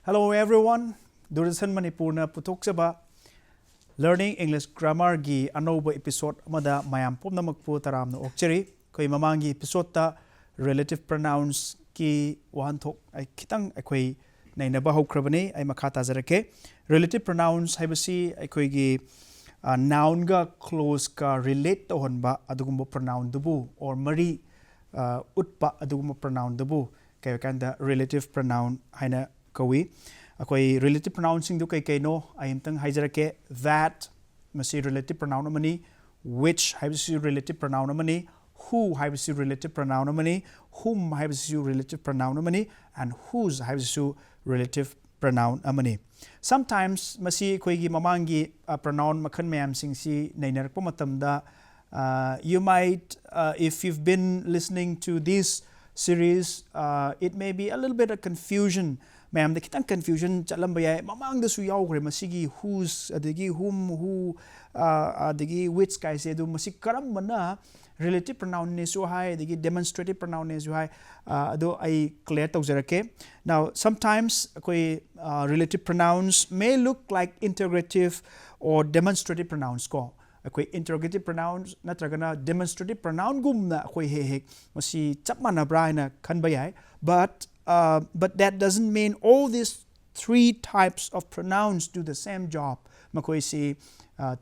Hello everyone, Doordarshan Manipur na puthokjaba Learning English Grammar gi anouba episode amada mayam pumnamakpu taramna okchari koi mamangi episode ta relative pronouns ki wahanthok ai khitang akhoi nainaba haukrabani ai makha tajarake relative pronouns haibasi akhoi gi noun ga clause ka relate to honba adugumba pronoun dubu or mari utpa adugumba pronoun dubu kay kanda relative pronoun haina kawi akoi relative pronouns sing du kai kai no I am tang haijarake that masi relative pronoun amani which haibasi relative pronoun amani who haibasi relative pronoun amani whom haibasi relative pronoun amani and whose haibasi relative pronoun amani sometimes masi koi gi mamangi pronoun makhan mayam sing si nainarpa matamda you might if you've been listening to this series it may be a little bit of confusion Ma'am, the kitang confusion chalam bayay mamang da su yaw gre masigi whose adigi whom who adigi which kai se du masig karam mana relative pronoun ne su hai adigi demonstrative pronoun ne su hai ado I clear tawjarake now sometimes koi relative pronouns may look like interrogative or demonstrative pronouns ko koi interrogative pronouns natragana demonstrative pronoun gumna koi he masi chap manabra na khan bayay but that doesn't mean all these three types of pronouns do the same job. Makoi si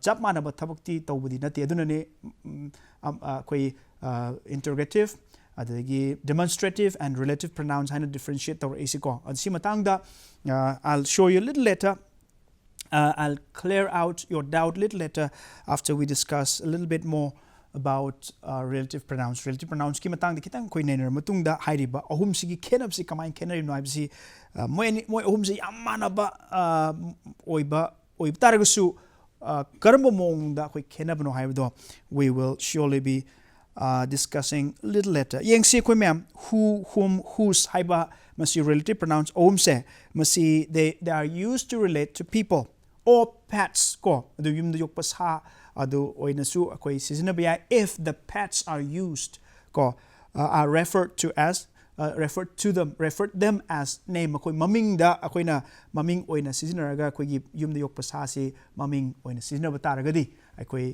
chap manaba thabakti tawbudi nati adunane koi interrogative adagi demonstrative and relative pronouns haina differentiate tawra isiko adsi matangda I'll show you a little later I'll clear out your doubt a little later after we discuss a little bit more about relative pronouns. Relative pronouns ki matang di kitang koi nainer matungda hairiba ahum sigi khenab si kamai khenari no aibsi moi ahum si ammanaba oiba taragasu karamba mongda koi khenab no haibdo we will surely be discussing a little later. Yengsi koi ma'am who whom whose haiba masi relative pronouns ahum se masi they are used to relate to people or pets ko adu yum yok pasha adu oinasu akoi sizinabaya if the pets are used ko are referred to them as name akoi maming da akoi na maming oina sizinaraga akoi gi yum yok pasha si maming oina sizinaba taragadi akoi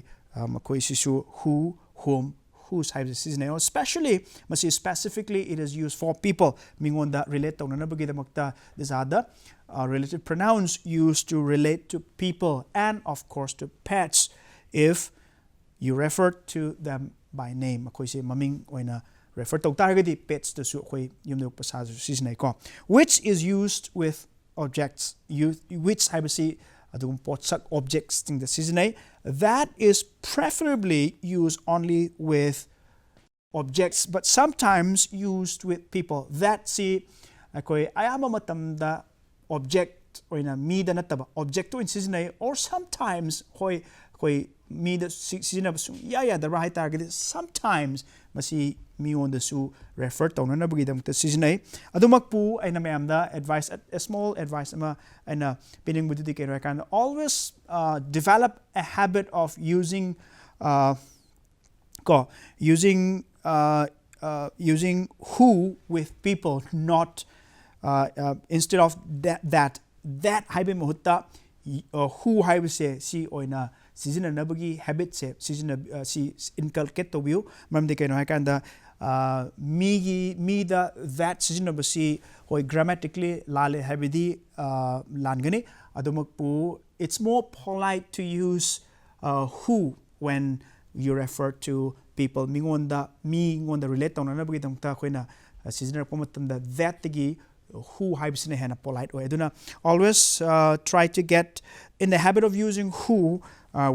makoi sisu who whom whose types of seasoning, especially masi specifically it is used for people mingon da relate to na bagi da makta these are the relative pronouns used to relate to people and of course to pets if you refer to them by name akoi se maming oina refer to targadi pets da su akoi yum pasa season ko which is used with objects which habasi adum potsak objects thing the season that is preferably used only with objects but sometimes used with people that see akoi ayama matamda object oina mi da nataba object to in season or sometimes koi mi da season of the right target sometimes masi mi on the su refer to na bugidam ta season adumakpu aina mayamda advice a small advice ama aina pining budi ke kan always develop a habit of using using who with people not instead of that haibe mahutta who haibe se si oina season nabagi habit se season si inculcate to view mam de keno hakanda mi da that season of si hoi grammatically lale habidi langani adumakpu it's more polite to use who when you refer to people mingonda relate on nabagi tamta koina season pomatamda that tigi who haibsine hena polite way aduna always try to get in the habit of using who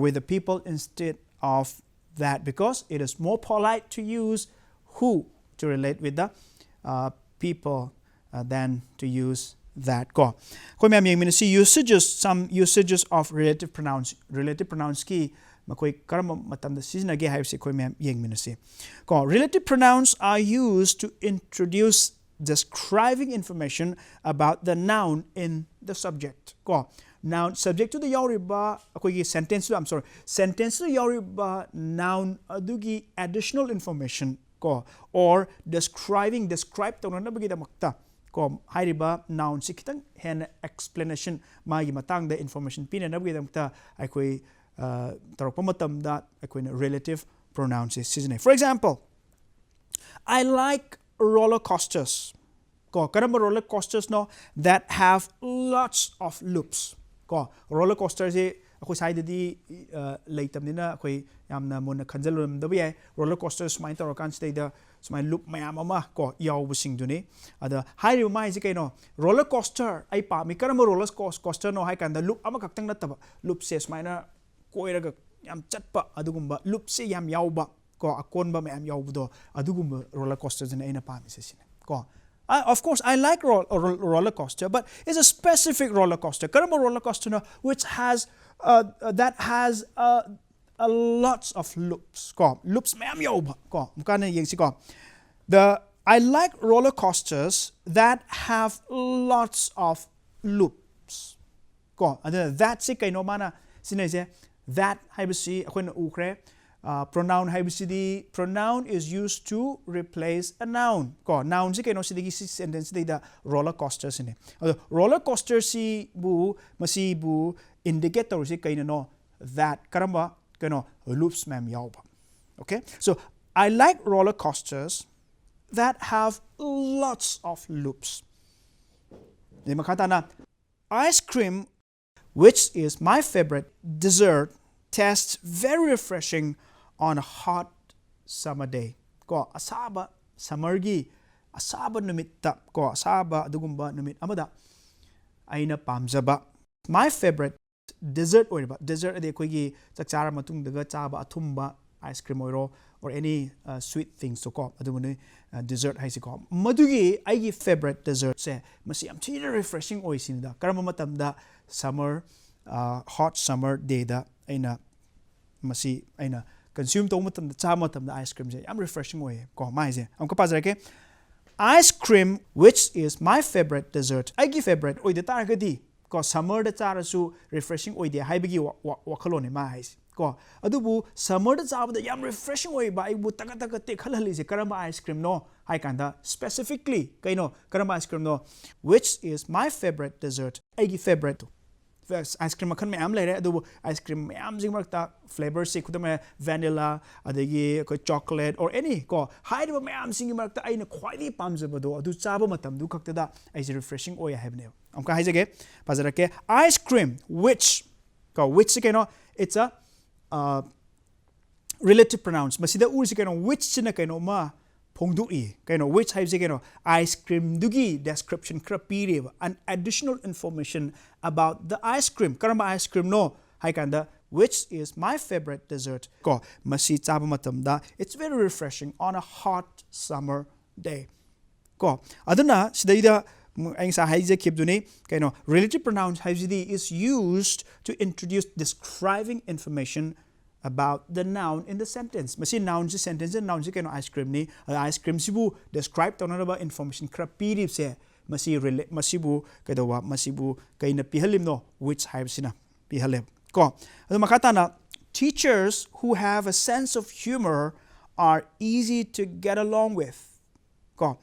with the people instead of that because it is more polite to use who to relate with the people than to use that ก็คุยแม่ยังมีนะสิ usages some usages of relative pronouns กี่มาคุยกระมาตั้งแต่สิ่งนั้นให้สิคุยแม่ยังมีนะสิก็ relative pronouns are used to introduce describing information about the noun in the subject ก็ noun subject ตัวย่อริบะคุยกี่ sentence ตัว I'm sorry sentence ตัวย่อริบะ noun ดูกี่ additional information ก็ or describe ตรงนั้นนะเมื่อกี้ดังมักตาก็ให้ริบะ noun สิคิดตั้งเห็น explanation มาอยู่มาตั้ง the information ปีนั้นนะเมื่อกี้ดังมักตาไอ้คุยตลกประมาทำได้ไอ้คุย relative pronouns สิ for example I like roller coasters ก็กระนั้น roller coasters เนาะ that have lots of loops ก็ roller coaster สิคุยใช้ดีเลยตามนี้นะคุยยามนะมันขันจะลืมได้ไหม roller coaster สมัยตลอดการสเตย์เดอร์สมัยลุกไม่เอามาก็ยาวบุสิ่งตัวนี้แต่ให้รู้ไหมสิกันเนาะ roller coaster ไอ้ป่ามีกระนั้น roller coaster เนาะให้กันแต่ลุกเอามากักตั้งนัดแต่ว่าลุกเสียสมัยนะก็ไอ้ระก็ยามจัดปะอะดูกุมบะลุกเสียยามยาวบะก็อากอนบะไม่ยามยาวบุดอะดูกุมบะ roller coaster จะไอ้น่ะป่ามีเสียก็of course, I like roller coaster, but it's a specific roller coaster. Karama roller coaster, no, which has that has lots of loops. Ko loops, ma'am yoba. Ko mukana yung si ko. I like roller coasters that have lots of loops. Ko that si kay no mana sinay that hay bisi ako na ukre. Pronoun hay bisi pronoun is used to replace a noun. Ko noun si kay no si sentence da roller coaster sini. Roller coaster si bu masi bu indicator si kay no that karamba kano loops ma'am yawba. Okay, so I like roller coasters that have lots of loops. Di makata na ice cream, which is my favorite dessert, tastes very refreshing on a hot summer day. Ko asaba samargi asaba numit ta ko asaba dugumba numit amada ay na pamjaba. My favorite dessert or dessert ade ko gi chakchara matung daga chaba athumba ice cream oiro or any sweet things so ko adumuni dessert hay si ko madugi ay favorite dessert se masi am tina refreshing oi sinda karama matamda summer hot summer day da aina masi aina consume to matamda cha matamda ice cream se am refreshing oi ko mai se am kapaz rake ice cream, which is my favorite dessert ay favorite oi de tar gadi ko summer da chara su refreshing oi de hay bigi wakalo ne mai ko adubu summer da chaba da yam refreshing oi ba ibu taka te khalali se karamba ice cream no hay kanda specifically kaino karamba ice cream no which is my favorite dessert ay favorite ice cream makhan mayam lere adubu ice cream mayam jing marta flavor se khudama vanilla adagi ko chocolate or any ko hay ba mayam sing marta ay na khwaidi pamjaba do adu chaba matam du khakta da ay refreshing oi have ne amka hay jage pazara ke ice cream which ke no it's a relative pronouns masida ur si kano which sina kano ma phongdu I kano which hay si kano ice cream dugi description krapire an additional information about the ice cream karamba ice cream no hay kanda which is my favorite dessert ko masi chaba matam da it's very refreshing on a hot summer day ko aduna sidaida ang sa hay kip duni kano relative pronouns hay is used to introduce describing information about the noun in the sentence. Masi noun si sentence and noun si kano ice cream ni ice cream sibu describe to na ba information krapirip se masibu kadawa masibu kay na pihalim no which hay sina pihalim ko makata na teachers who have a sense of humor are easy to get along with ko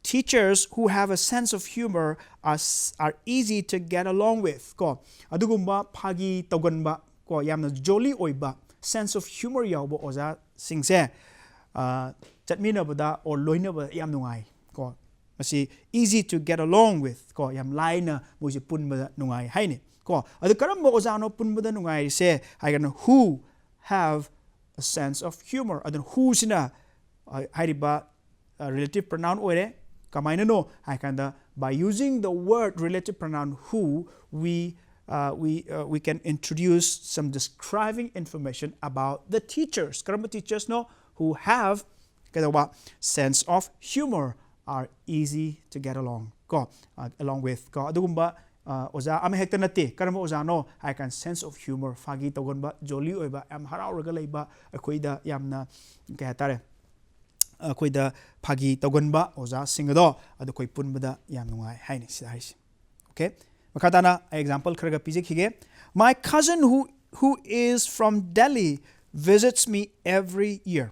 teachers who have a sense of humor are easy to get along with ko adugumba phagi togan ba ko yamna jolly oiba sense of humor yawbo oza singse chatmina bada or loina ba yam nungai ko masi easy to get along with ko yam laina moji pun ba nungai haini ko adu karam mo oza no pun ba nungai se hagan who have a sense of humor adu who sina hairiba relative pronoun oire kamaina no hakanda by using the word relative pronoun who we can introduce some describing information about the teachers. Karamba teachers no who have sense of humor are easy to get along. ko along with ko adugumba oza ama hekta nate karamba oza no I can sense of humor fagi togonba jolly oiba am harauraga leiba akoida yamna ke hatare akoida phagi togonba oza singado adu koi punbada yam nungai haini sida haisi okay makatana example kharaga pijik hige my cousin who is from Delhi visits me every year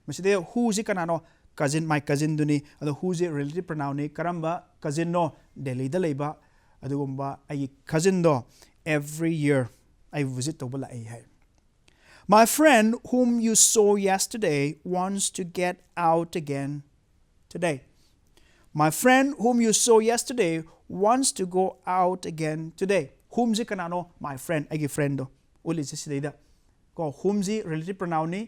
maside who ji kanano cousin my cousin duni adu who is relative pronoun ni karamba cousin no Delhi da leiba adugumba ai cousin do every year I visit to bala ai hai my friend whom you saw yesterday wants to get out again today my friend whom you saw yesterday wants to go out again today whom ji kanano my friend ai friend do uli ji sidida ko whom ji relative pronoun ni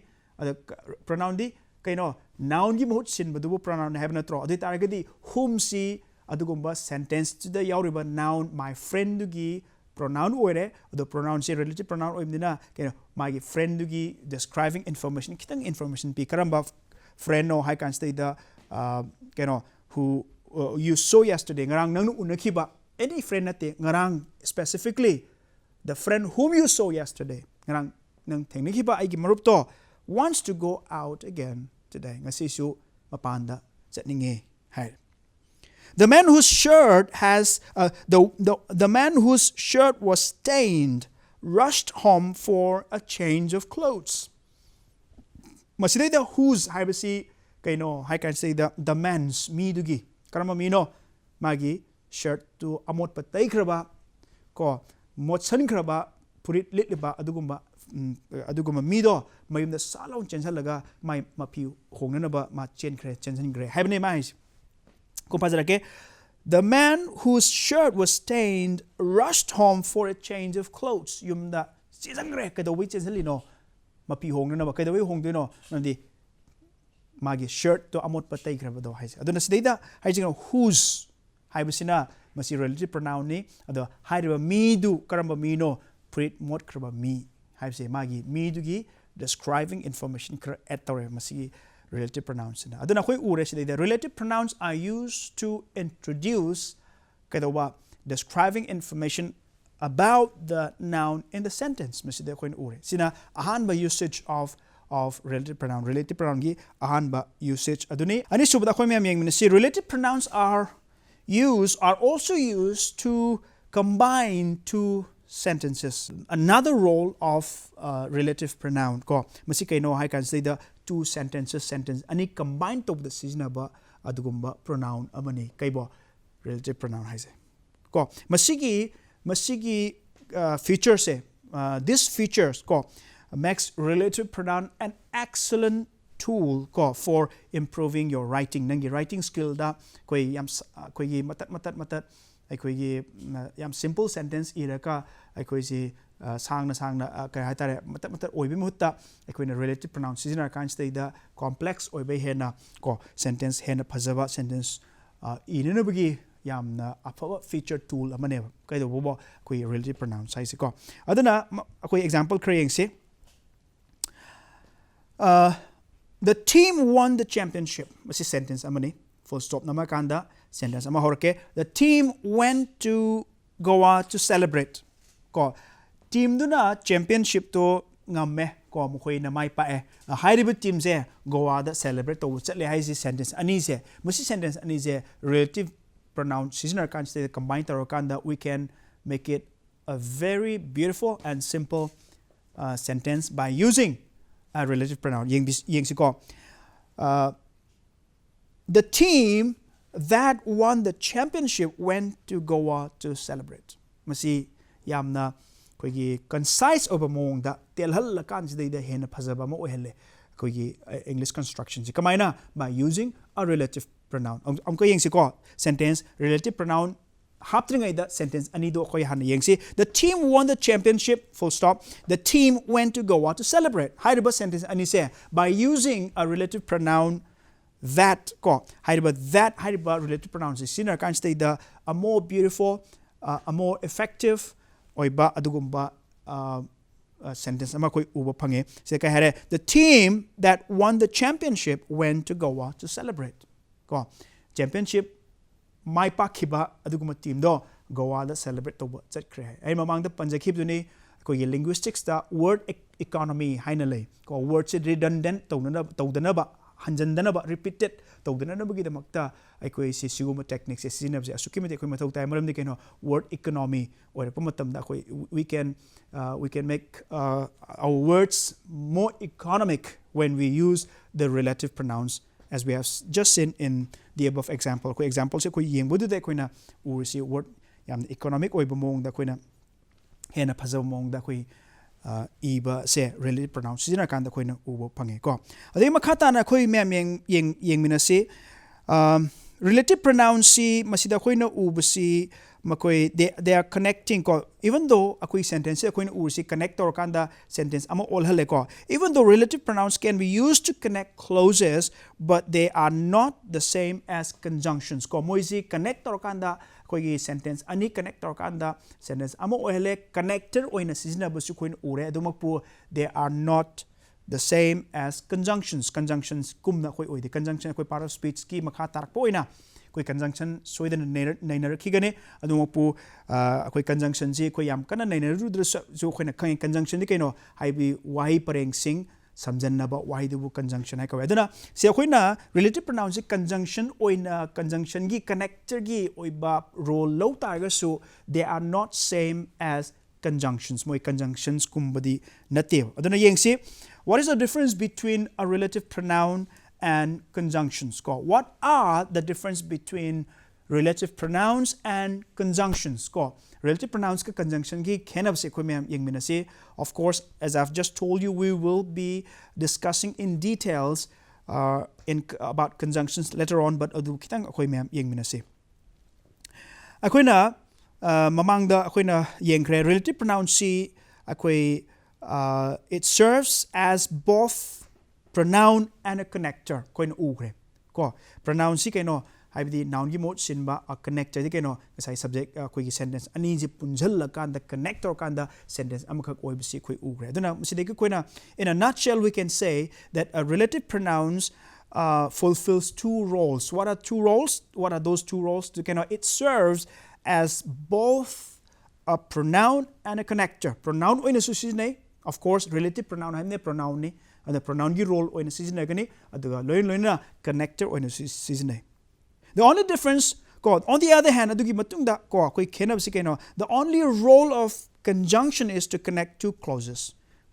pronoun di kaino noun gi mahut sin badu pronoun have na tro adi targadi whom si adugumba sentence to the yauriba noun my friend gi pronoun oire the pronoun si relative pronoun oimdina kaino my friend gi describing information kitang information pi karamba friend no I can say the kaino who you saw yesterday ngarang nang unakhiba any friend nate ngarang specifically the friend whom you saw yesterday ngarang nang thengnikhiba ai gi marup to wants to go out again today ngasi su mapanda chatninge hai the man whose shirt has the man whose shirt was stained rushed home for a change of clothes maside the whose haibasi kaino I can say the man's me dugi karama mi no magi shirt to amot patai khraba ko motsan khraba purit litliba adugumba mi do mayum da salon chenjalaga mai mapi hongnaba ma chensan gre haibne mai ko the man whose shirt was stained rushed home for a change of clothes yumda sizangre kado wi chenjali no mapi hongnaba kado wi hongdino nandi magi shirt to amot patai graba do haise aduna sidaida haijing whose haibasina masi relative pronoun ni ado hairiba me du karamba me no put mot kraba me haibse magi me du gi describing information kra etore masi relative pronouns na aduna khoi ure sidaida relative pronouns are used to introduce kadawa describing information about the noun in the sentence masi de khoi ure sina ahanba usage of relative pronoun gi ahanba usage aduni ani subada khoi mem yeng si relative pronouns are also used to combine two sentences another role of relative pronoun ko masi kaino I can say the two sentences sentence ani combine to the seasonaba adugumba pronoun amani kaibo relative pronoun haise ko masigi features these features ko makes relative pronoun an excellent tool ko for improving your writing nangi writing skill da koi yam koi gi matat koi gi yam simple sentence iraka koi si sangna kai hatare matat oibi mutta koi na relative pronoun seasoner kan stay da complex oibe hena ko sentence hena phajaba sentence inena bagi yamna aphaba feature tool amane kai do bo koi relative pronoun size ko aduna koi example creating si the team won the championship masi sentence amani full stop nama kanda sentence ama horke the team went to Goa to celebrate ko team duna championship to ngamme ko mkhoi na mai pa hairibu team je Goa da celebrate to chatle hai si sentence ani je masi sentence ani je relative pronoun seasoner kan stay combine taro kanda we can make it a very beautiful and simple sentence by using a relative pronoun yeng si ko the team that won the championship went to Goa to celebrate masi yamna koigi concise over mong da telhal la kan si da hena phajaba mo ohelle koigi English construction si kamaina by using a relative pronoun ko yeng si ko sentence relative pronoun haptring the sentence ani do khoi han yeng si the team won the championship full stop the team went to Goa to celebrate hairiba sentence ani se by using a relative pronoun that ko hairiba relative pronoun is sinner can stay the a more beautiful a more effective oiba adugumba sentence ama koi uba phange se ka hare the team that won the championship went to Goa to celebrate ko championship mai pakhiba aduguma team do Goa da celebrate toba chatkre ai mamang da panjakhib duni ko ye linguistics da word economy haina lei ko word se redundant tawdana ba hanjandana ba repeated tawdana ba gi damakta ai ko si siguma techniques se sinab se asukimi de ko mathau tai maram de keno word economy or pa matam da ko we can make our words more economic when we use the relative pronouns as we have just seen in the above example ko example se ko yengbu de ko na urisi word yam economic oiba mong da ko na hena phajab mong da ko iba se relative pronouns sina kan da ko na ubo phange ko adai makhata na khoi mem yeng mina se relative pronouns si masida ko na ubo si makoi they are connecting ko even though akoi sentence ko na ursi connect or kan da sentence ama all hale ko even though relative pronouns can be used to connect clauses but they are not the same as conjunctions ko moisi connect or kan da koi sentence ani connect or kan da sentence ama all hale connector oina sizna basu ko ure adumakpu they are not the same as conjunctions kumna koi oide conjunction koi part of speech ki makha tarak poina koi conjunction soidan nainer khigane adumapu koi conjunction ji koi yam kana nainer rudra jo khoina khang conjunction ni kaino haibi wahi pareng sing samjanna ba wahi du conjunction hai kawa aduna se khoina relative pronouns ji conjunction oina conjunction gi connector gi oiba role low targa so they are not same as conjunctions moi conjunctions kumbadi nate aduna yengsi what is the difference between a relative pronoun and conjunctions ko what are the difference between relative pronouns and conjunctions ko relative pronouns ka conjunction ki khenab se ko mem yengmina se of course as I've just told you we will be discussing in details about conjunctions later on but adu kitang akoi mem yengmina se akoina mamang da akoina yengkre relative pronouns si akoi it serves as both pronoun and a connector koin ugre ko pronoun si keno haibdi noun gi mode sinba a connector di keno sai subject koi gi sentence ani ji punjal la kan the connector kan the sentence amakak oi bisi koi ugre aduna misi de koina in a nutshell we can say that a relative pronouns fulfills two roles what are those two roles it serves as both a pronoun and a connector pronoun oina su sinai of course relative pronoun haimne pronoun ni and the pronoun gi role oina season gani aduga loina connector oina season the only difference on the other hand adugi matungda ko koi khenab si keno the only role of conjunction is to connect two clauses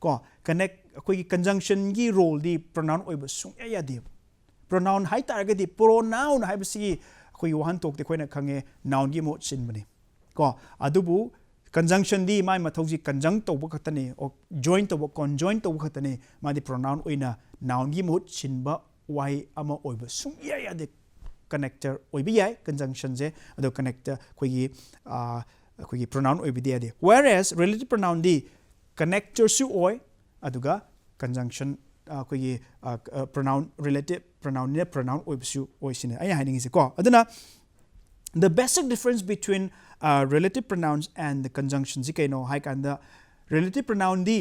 ko connect koi conjunction gi role di pronoun oiba sung ya di pronoun hai targa di pronoun hai bisi koi wahan tok de koina khange noun gi mo sin bani ko adubu conjunction di mai mathauji conjunct to bukatani or join to conjoin to bukatani ma di pronoun oina noun gi mut chinba wai ama oiba sung ya de connector oibi yai conjunction je ado connector koi pronoun oibi de whereas relative pronoun di connector su oi aduga conjunction koi pronoun relative pronoun ne pronoun oibisu oisine ai haning is ko aduna the basic difference between relative pronouns and the conjunctions ji kaino hai kan the relative pronoun di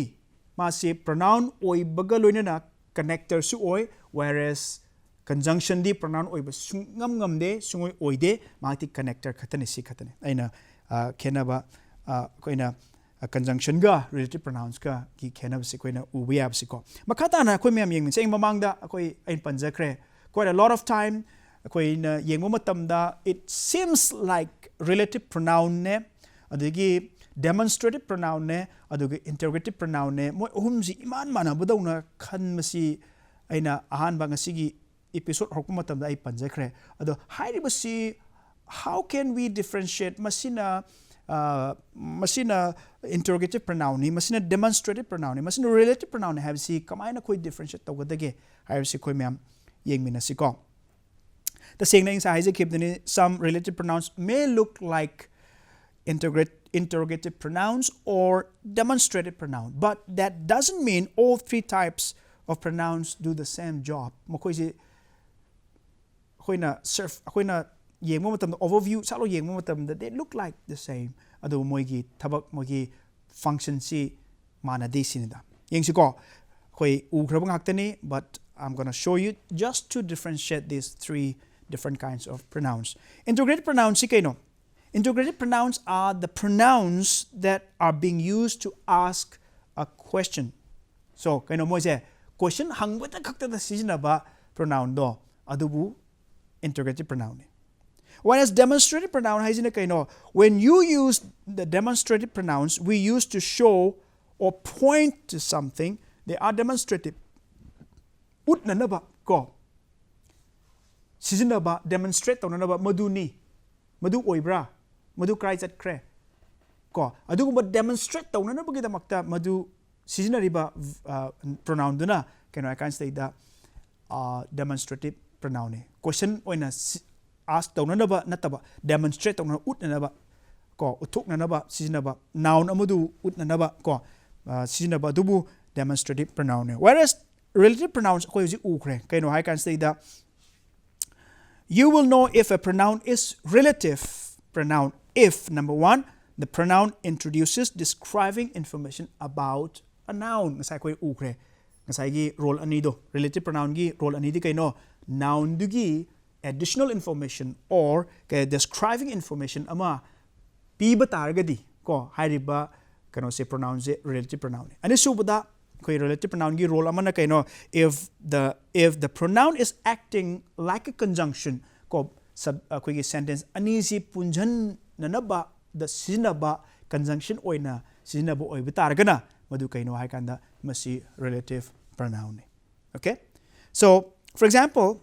ma se pronoun oi baga loina connector su oi whereas conjunction di pronoun oi ba ngam de sungoi oi de ma ti connector khatani si khatani aina khenaba koina conjunction ga relative pronouns ka ki khenab si koina ubi ab si ko makata na koi mem yeng cheng mamang da koi ein panjakre quite a lot of time koi na yengmo matam da it seems like relative pronoun ne adigi demonstrative pronoun ne adugi interrogative pronoun ne moi ohum ji iman mana budawna khan masi aina ahan ba ngasi gi episode hokku matam da ai panjakre ado hairi basi how can we differentiate masina interrogative pronoun ni masina demonstrative pronoun ni masina relative pronoun ni have si kamaina koi differentiate tawgadage have si koi mem yengmina si ko the saying is some relative pronouns may look like interrogative pronouns or demonstrative pronoun but that doesn't mean all three types of pronouns do the same job makoi ji khoina yengmo matam overview salo yengmo matam they look like the same adu moigi thabak moigi function si mana de sinida yengsi ko khoi u khrabang haktani but I'm going to show you just to differentiate these three different kinds of pronouns. Integrated pronouns si kaino. Integrated pronouns are the pronouns that are being used to ask a question. So kaino mo se question hangbata khakta da sizinaba pronoun do adubu interrogative pronoun. Whereas demonstrative pronoun haisina kaino, when you use the demonstrative pronouns, we use to show or point to something. They are demonstrative. Utnanaba ko sizinaba demonstrate tawnanaba madu ni madu oibra madu krai chat kre ko adugumba demonstrate tawnanaba gidamakta madu sizinariba pronoun duna kaino I can say that demonstrative pronoun ni question oina ask tawnanaba nataba demonstrate tawnana utnanaba ko uthuknanaba sizinaba noun amadu utnanaba ko sizinaba dubu demonstrative pronoun. Whereas relative pronouns ko yuji ukre kaino I can say that you will know if a pronoun is relative pronoun if, number one, the pronoun introduces describing information about a noun. Ngasai ko ukre ngasai gi role ani do relative pronoun gi role ani di kaino noun dugi additional information or describing information ama piba targadi ko hairiba kano se pronoun se relative pronoun ani subada ko relative pronoun gi role amana kaino if the pronoun is acting like a conjunction ko sub ko gi sentence ani si punjan nanaba the sizinaba conjunction oina sizinaba oiba targana madu kaino hai kanda masi relative pronoun. Okay, so for example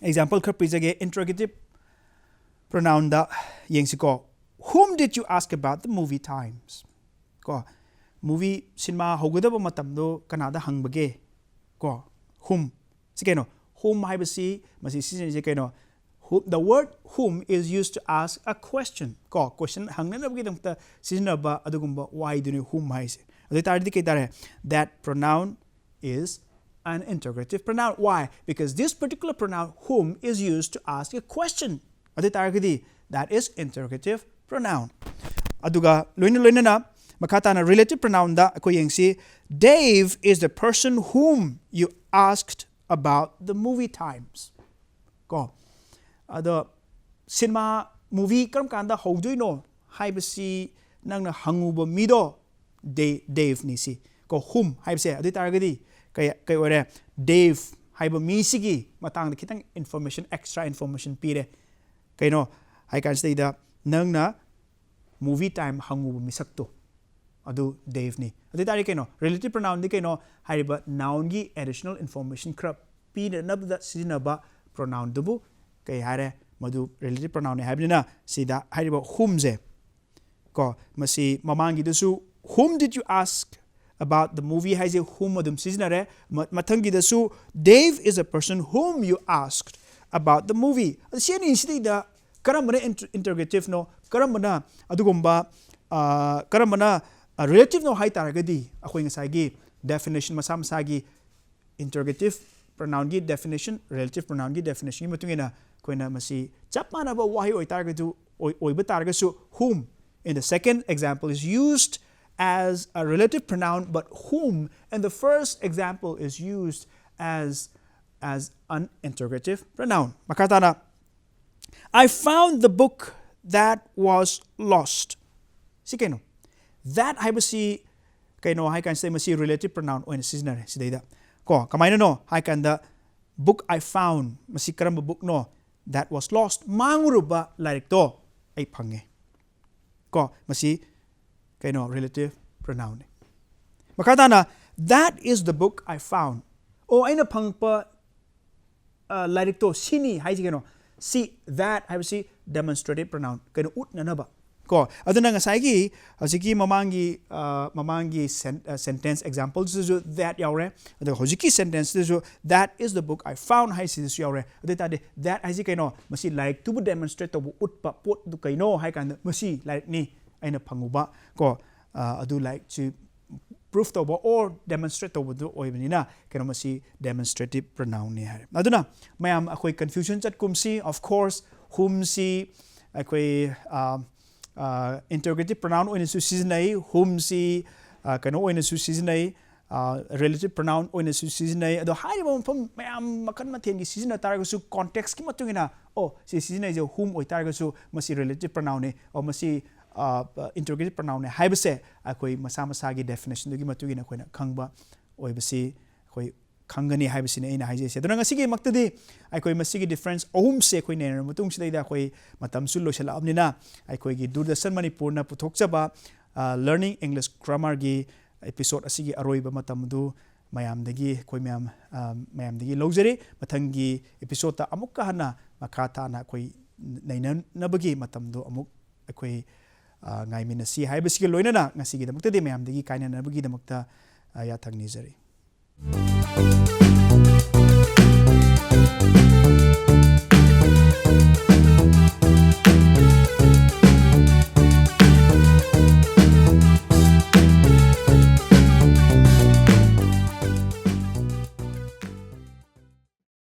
kha pijage interrogative pronoun da yengsiko whom did you ask about the movie times ko movie cinema hogadaba matamdo kanada hangbage ko whom sikeno whom haibasi masi sizinje kaino the word whom is used to ask a question ko question hangnanabagi damta sizinaba adugumba why do you whom haise adu tardi ke tare that pronoun is an interrogative pronoun. Why? Because this particular pronoun whom is used to ask a question. Adu targadi that is interrogative pronoun. Aduga loina na makata na relative pronoun da ako yengsi Dave is the person whom you asked about the movie times. Ko ado cinema movie karam kanda howdoino haibasi nangna hanguba mido Dave ni si ko whom haibse adu targadi kay ore Dave haiba mi sigi matang kitang information extra information pire kaino I can say that nangna movie time hanguba misakto adu Dave ni adu tari kaino relative pronoun di kaino haiba noun gi additional information krap pire nabda sizinaba pronoun dubu kay hare madu relative pronoun haibina sida haiba whom je ko masi mamangi dusu whom did you ask about the movie haise whom adum sizinare mathangi dasu Dave is a person whom you asked about the movie siani sida karamana interrogative no karamana adugumba karamana relative no hai taragadi akoi ngasai gi definition masam sagi interrogative pronoun gi definition relative pronoun gi definition gi matungina koina masi chapmana ba wahi oi targadu oi ba targasu whom in the second example is used as a relative pronoun, but whom in the first example is used as an interrogative pronoun. Makatana, I found the book that was lost. Si kaino, that I masi kaino I can say masi relative pronoun o in sizinare sidaida. Ko kamay no I can the book I found masi karamba book no that was lost. Manguruba like to ay pange. Ko masi kaino relative pronoun. Makatana, that is the book I found. O aina pangpa like to sini haiji kaino see that I will see demonstrative pronoun kaino ut nanaba. Ko aduna ngasai gi hojiki mamangi sentence examples so that yaure the hojiki sentence so that is the book I found hai si yaure adita that haiji kaino masi like to demonstrate to utpa pot du kaino hai kan masi like ni aina panguba ko adu like to prove to or demonstrate to do oibnina kano masi demonstrative pronoun ni hai aduna mayam akoi confusion chat kumsi of course whom si akoi interrogative pronoun oina su sizinai whom si kano oina su sizinai relative pronoun oina su seasonai ado hariba mafam mayam makan mathen gi season taragasu context ki matungina si season je whom oi taragasu masi relative pronoun ne o masi interrogative pronoun ne haibase akoi masa masa gi definition gi matugina koina khangba oibasi koi khangani haibasi ne ina haije se dona ngasi gi maktadi akoi masi gi difference ohum se koi ne matung sidai koi matam su lo shala amnina akoi gi Doordarshan Manipur na puthokchaba learning English grammar gi episode asigi aroiba matamdu mayamdagi koi mayamdagi lojari mathangi episode ta amukka hana makha ta na koi nainan nabagi matamdu amuk akoi ngai minasi haibasi gi loinana ngasi gi damakta mayamdagi kaina nabagi damakta ya thangnijari